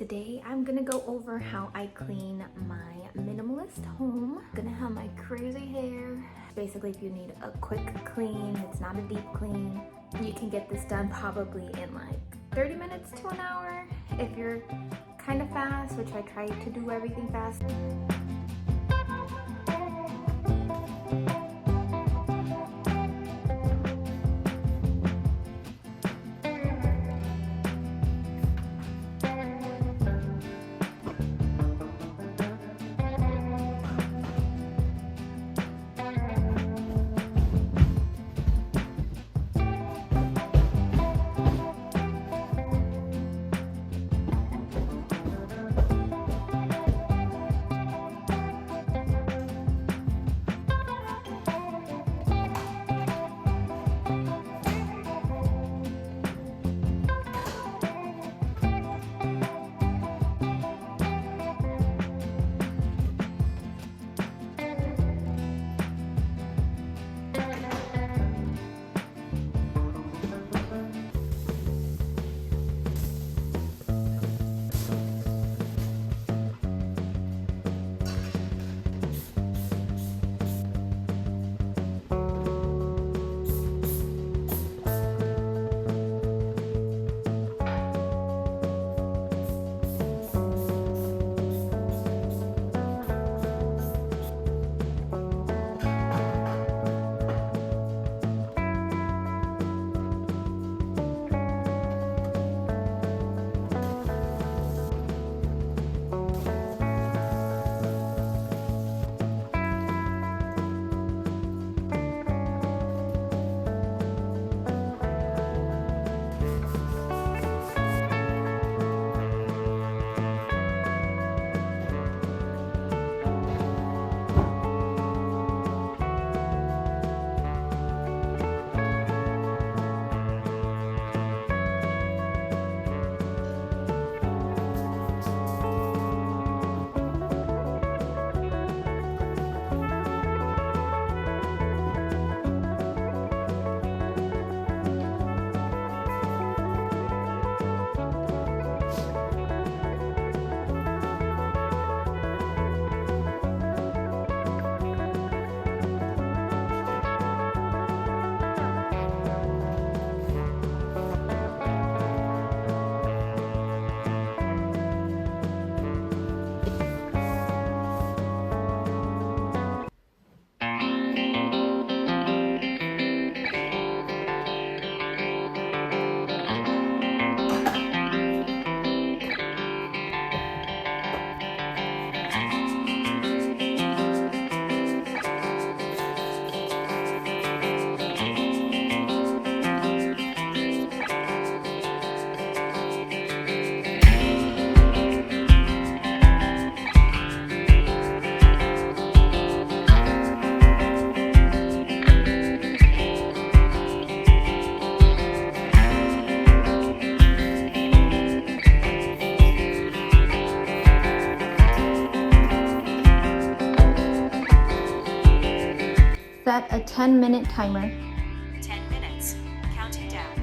Today I'm gonna go over how I clean my minimalist home. I'm gonna have my crazy hair. Basically, if you need a quick clean, it's not a deep clean, you can get this done probably in like 30 minutes to an hour. If you're kind of fast, which I try to do everything fast. Set a 10-minute timer. 10 minutes. Counting down.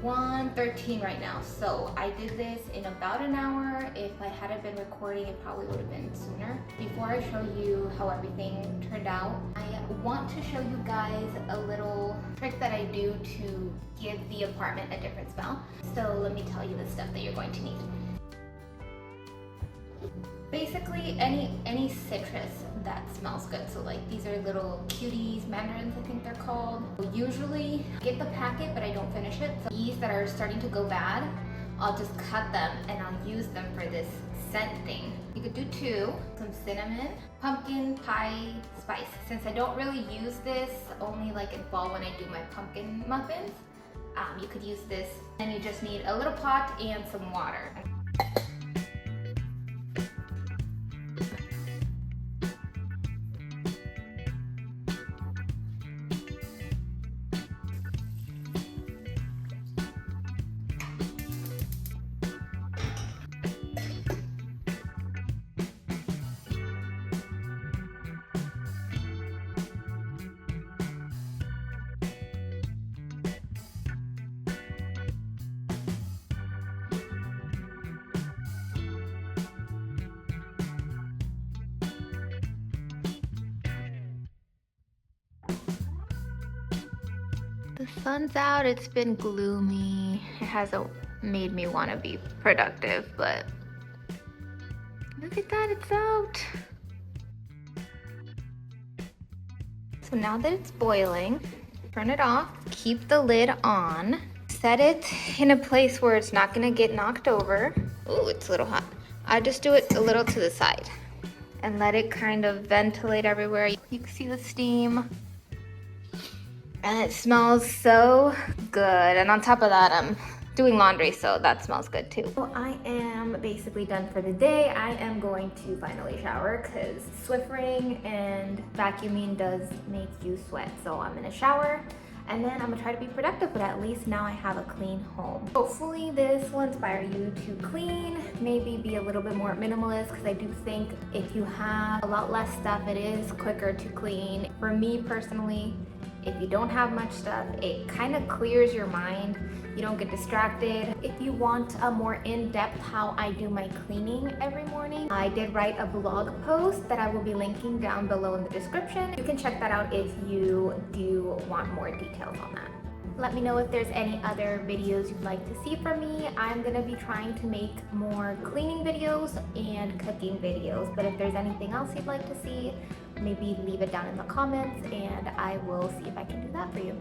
1:13 right now. So I did this in about an hour. If I hadn't been recording, it probably would have been sooner. Before I show you how everything turned out, I want to show you guys a little trick that I do to give the apartment a different smell. So let me tell you the stuff that you're going to need. Basically any citrus that smells good. So like these are little cuties, mandarins I think they're called. Usually get the packet but I don't finish it. So these that are starting to go bad, I'll just cut them and I'll use them for this scent thing. You could do 2, some cinnamon, pumpkin pie spice. Since I don't really use this only like in fall when I do my pumpkin muffins, you could use this. And you just need a little pot and some water. The sun's out, it's been gloomy. It hasn't made me want to be productive, but look at that, it's out. So now that it's boiling, turn it off, keep the lid on, set it in a place where it's not gonna get knocked over. Oh, it's a little hot. I just do it a little to the side and let it kind of ventilate everywhere. You can see the steam. And it smells so good. And on top of that, I'm doing laundry, so that smells good too. So I am basically done for the day. I am going to finally shower because Swiffering and vacuuming does make you sweat. So I'm gonna shower and then I'm gonna try to be productive, but at least now I have a clean home. Hopefully this will inspire you to clean, maybe be a little bit more minimalist, because I do think if you have a lot less stuff, it is quicker to clean. For me personally, if you don't have much stuff, it kind of clears your mind. You don't get distracted. If you want a more in-depth how I do my cleaning every morning, I did write a blog post that I will be linking down below in the description. You can check that out if you do want more details on that. Let me know if there's any other videos you'd like to see from me. I'm gonna be trying to make more cleaning videos and cooking videos, but if there's anything else you'd like to see, maybe leave it down in the comments and I will see if I can do that for you.